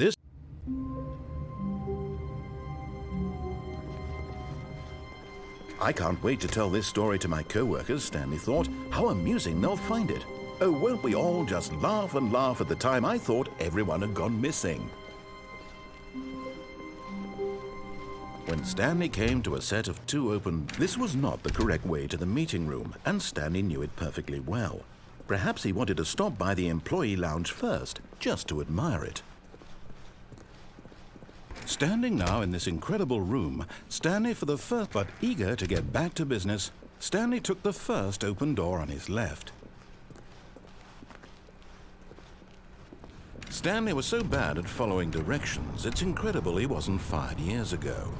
This... I can't wait to tell this story to my co-workers, Stanley thought. How amusing they'll find it. Oh, won't we all just laugh and laugh at the time I thought everyone had gone missing. When Stanley came to a set of 2 open, this was not the correct way to the meeting room, and Stanley knew it perfectly well. Perhaps he wanted to stop by the employee lounge first, just to admire it. Standing now in this incredible room, Stanley for the first, but eager to get back to business, Stanley took the first open door on his left. Stanley was so bad at following directions, it's incredible he wasn't fired years ago.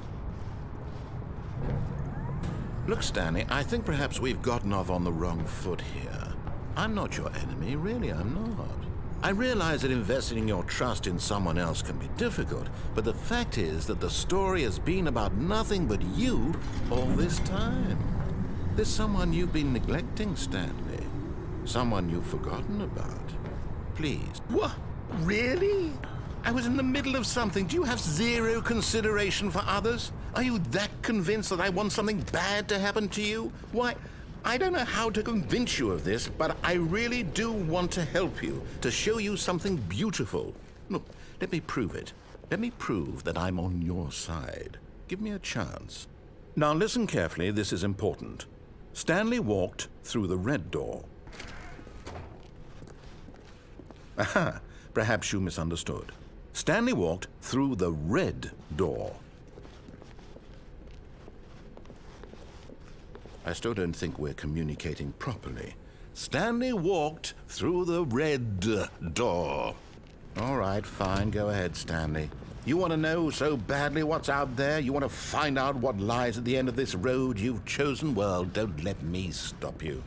Look, Stanley, I think perhaps we've gotten off on the wrong foot here. I'm not your enemy, really, I'm not. I realize that investing your trust in someone else can be difficult, but the fact is that the story has been about nothing but you all this time. There's someone you've been neglecting, Stanley. Someone you've forgotten about. Please. What? Really? I was in the middle of something. Do you have zero consideration for others? Are you that convinced that I want something bad to happen to you? Why, I don't know how to convince you of this, but I really do want to help you, to show you something beautiful. Look, let me prove it. Let me prove that I'm on your side. Give me a chance. Now listen carefully, this is important. Stanley walked through the red door. Aha, perhaps you misunderstood. Stanley walked through the red door. I still don't think we're communicating properly. Stanley walked through the red door. All right, fine, go ahead, Stanley. You want to know so badly what's out there? You want to find out what lies at the end of this road you've chosen? Well, don't let me stop you.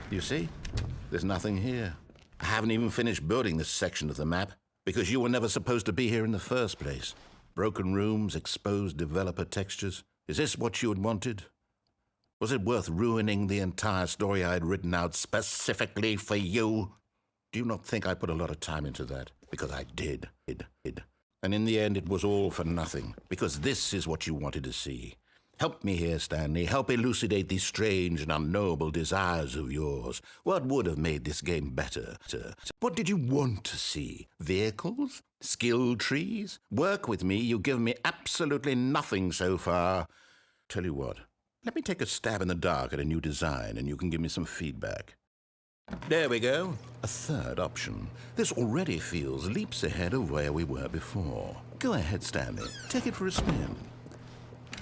You see? There's nothing here. I haven't even finished building this section of the map because you were never supposed to be here in the first place. Broken rooms, exposed developer textures. Is this what you had wanted? Was it worth ruining the entire story I had written out specifically for you? Do you not think I put a lot of time into that? Because I did. And in the end, it was all for nothing. Because this is what you wanted to see. Help me here, Stanley. Help elucidate these strange and unknowable desires of yours. What would have made this game better? What did you want to see? Vehicles? Skill trees? Work with me. You've given me absolutely nothing so far. Tell you what, let me take a stab in the dark at a new design and you can give me some feedback. There we go. A third option. This already feels leaps ahead of where we were before. Go ahead, Stanley. Take it for a spin.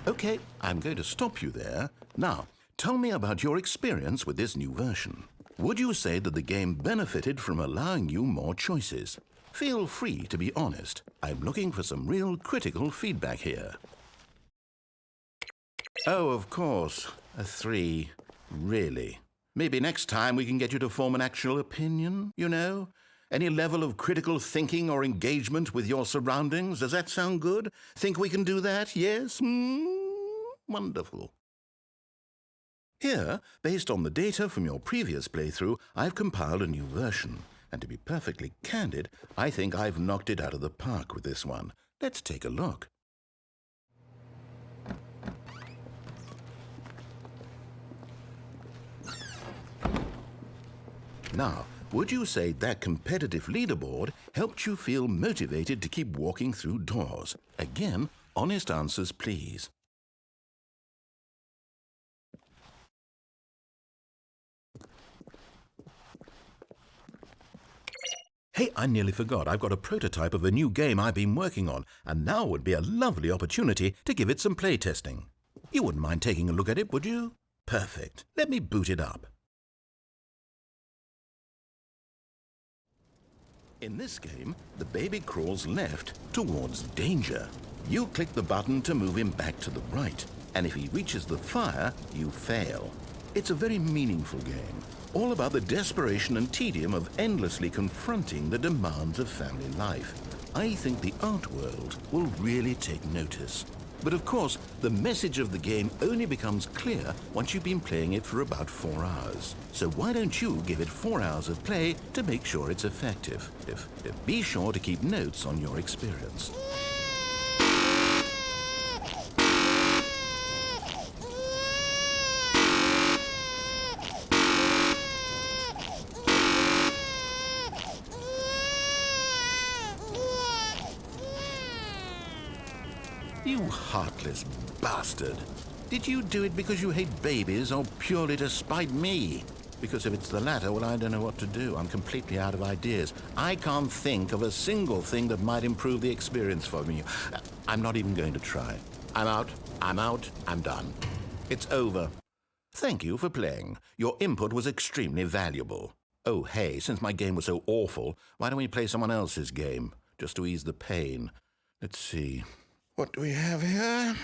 Okay, I'm going to stop you there. Now, tell me about your experience with this new version. Would you say that the game benefited from allowing you more choices? Feel free to be honest. I'm looking for some real critical feedback here. Oh, of course. A 3. Really? Maybe next time we can get you to form an actual opinion, you know? Any level of critical thinking or engagement with your surroundings? Does that sound good? Think we can do that? Yes? Wonderful. Here, based on the data from your previous playthrough, I've compiled a new version. And to be perfectly candid, I think I've knocked it out of the park with this one. Let's take a look. Now, would you say that competitive leaderboard helped you feel motivated to keep walking through doors? Again, honest answers, please. Hey, I nearly forgot. I've got a prototype of a new game I've been working on, and now would be a lovely opportunity to give it some playtesting. You wouldn't mind taking a look at it, would you? Perfect. Let me boot it up. In this game, the baby crawls left towards danger. You click the button to move him back to the right, and if he reaches the fire, you fail. It's a very meaningful game, all about the desperation and tedium of endlessly confronting the demands of family life. I think the art world will really take notice. But of course, the message of the game only becomes clear once you've been playing it for about 4 hours. So why don't you give it 4 hours of play to make sure it's effective? Be sure to keep notes on your experience. You heartless bastard. Did you do it because you hate babies or purely to spite me? Because if it's the latter, well, I don't know what to do. I'm completely out of ideas. I can't think of a single thing that might improve the experience for me. I'm not even going to try. I'm out, I'm done. It's over. Thank you for playing. Your input was extremely valuable. Oh, hey, since my game was so awful, why don't we play someone else's game, just to ease the pain? Let's see. What do we have here?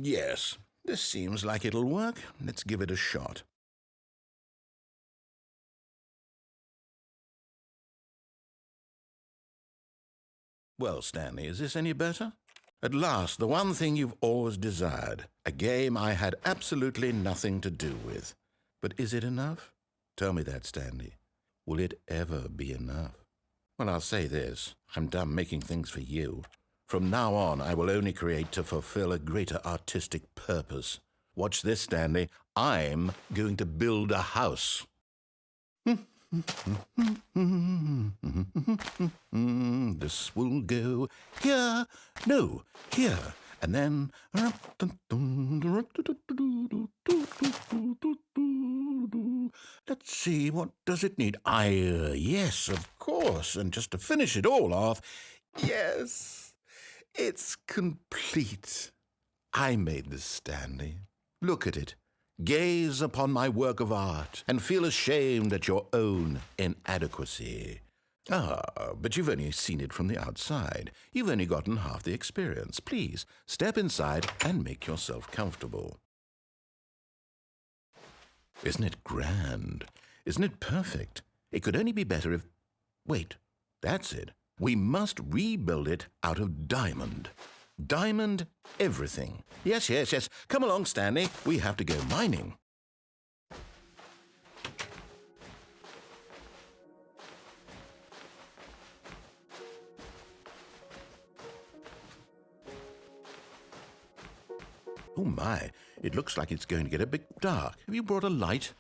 Yes, this seems like it'll work. Let's give it a shot. Well, Stanley, is this any better? At last, the one thing you've always desired. A game I had absolutely nothing to do with. But is it enough? Tell me that, Stanley. Will it ever be enough? Well, I'll say this. I'm done making things for you. From now on, I will only create to fulfill a greater artistic purpose. Watch this, Stanley. I'm going to build a house. This will go here, no, here, and then... Let's see, what does it need? Yes, of course, and just to finish it all off, yes, it's complete. I made this, Stanley. Look at it. Gaze upon my work of art and feel ashamed at your own inadequacy. But you've only seen it from the outside. You've only gotten half the experience. Please, step inside and make yourself comfortable. Isn't it grand? Isn't it perfect? It could only be better if... Wait, that's it. We must rebuild it out of diamond. Diamond everything. Yes. Come along, Stanley. We have to go mining. Oh my, it looks like it's going to get a bit dark. Have you brought a light?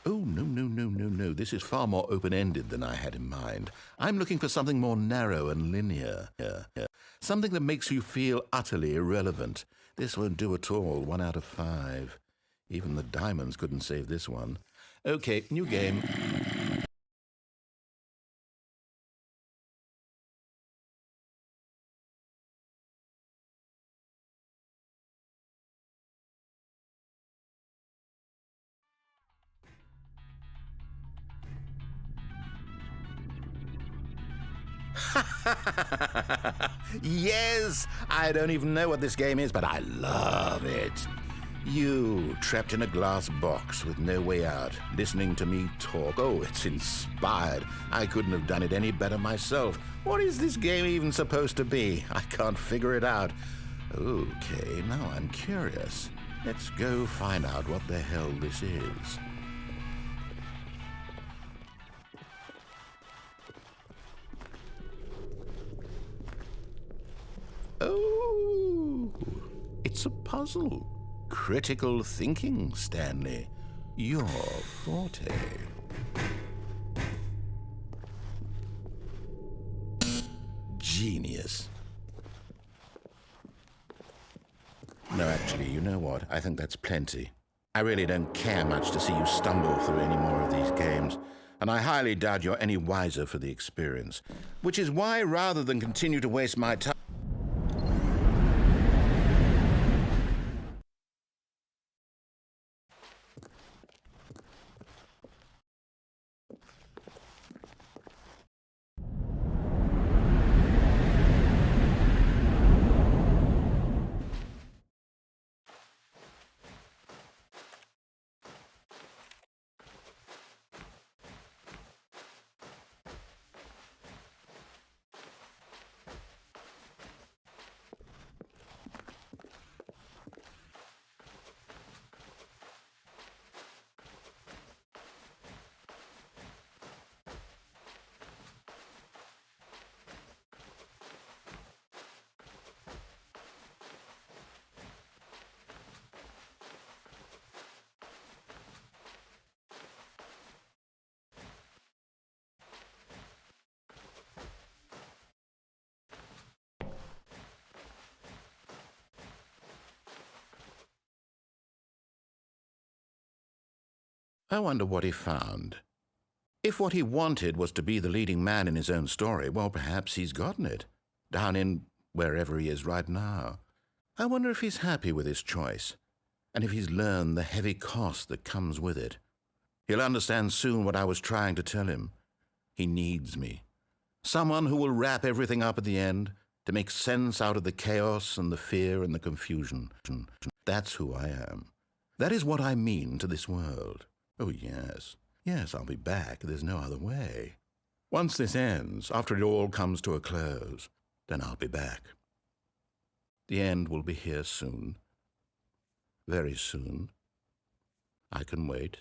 Oh, no. This is far more open-ended than I had in mind. I'm looking for something more narrow and linear. Something that makes you feel utterly irrelevant. This won't do at all. 1 out of 5. Even the diamonds couldn't save this one. Okay, new game. Yes! I don't even know what this game is, but I love it. You, trapped in a glass box with no way out, listening to me talk. Oh, it's inspired. I couldn't have done it any better myself. What is this game even supposed to be? I can't figure it out. Okay, now I'm curious. Let's go find out what the hell this is. Oh, it's a puzzle. Critical thinking, Stanley. Your forte. Genius. No, actually, you know what? I think that's plenty. I really don't care much to see you stumble through any more of these games, and I highly doubt you're any wiser for the experience. Which is why, rather than continue to waste my time... I wonder what he found. If what he wanted was to be the leading man in his own story, well, perhaps he's gotten it, down in wherever he is right now. I wonder if he's happy with his choice, and if he's learned the heavy cost that comes with it. He'll understand soon what I was trying to tell him. He needs me. Someone who will wrap everything up at the end, to make sense out of the chaos and the fear and the confusion. That's who I am. That is what I mean to this world. Oh, yes. Yes, I'll be back. There's no other way. Once this ends, after it all comes to a close, then I'll be back. The end will be here soon. Very soon. I can wait.